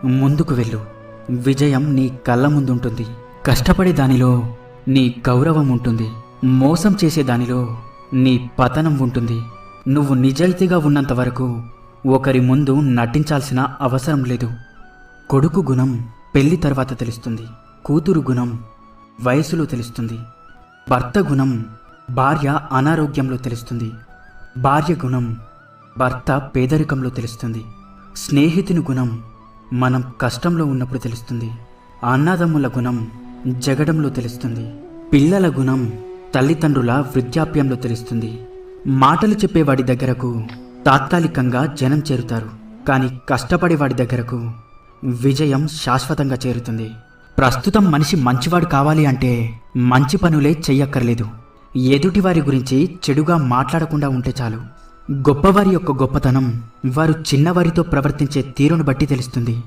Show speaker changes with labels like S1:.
S1: ముందుకు వెళ్ళు. విజయం నీ కళ్ళ ముందుంటుంది. కష్టపడే దానిలో నీ గౌరవం ఉంటుంది. మోసం చేసే దానిలో నీ పతనం ఉంటుంది. నువ్వు నిజాయితీగా ఉన్నంత వరకు ఒకరి ముందు నటించాల్సిన అవసరం లేదు. కొడుకు గుణం పెళ్లి తర్వాత తెలుస్తుంది. కూతురు గుణం వయసులో తెలుస్తుంది. భర్త గుణం భార్య అనారోగ్యంలో తెలుస్తుంది. భార్య గుణం భర్త పేదరికంలో తెలుస్తుంది. స్నేహితుని గుణం మనం కష్టంలో ఉన్నప్పుడు తెలుస్తుంది. అన్నదమ్ముల గుణం జగడంలో తెలుస్తుంది. పిల్లల గుణం తల్లిదండ్రుల వృద్ధాప్యంలో తెలుస్తుంది. మాటలు చెప్పేవాడి దగ్గరకు తాత్కాలికంగా జనం చేరుతారు, కానీ కష్టపడేవాడి దగ్గరకు విజయం శాశ్వతంగా చేరుతుంది. ప్రస్తుతం మనిషి మంచివాడు కావాలి అంటే మంచి పనులే చెయ్యక్కర్లేదు. ఎదుటివారి గురించి చెడుగా మాట్లాడకుండా ఉంటే చాలు. గొప్పవారి యొక్క గొప్పతనం వారు చిన్నవారితో ప్రవర్తించే తీరును బట్టి తెలుస్తుంది.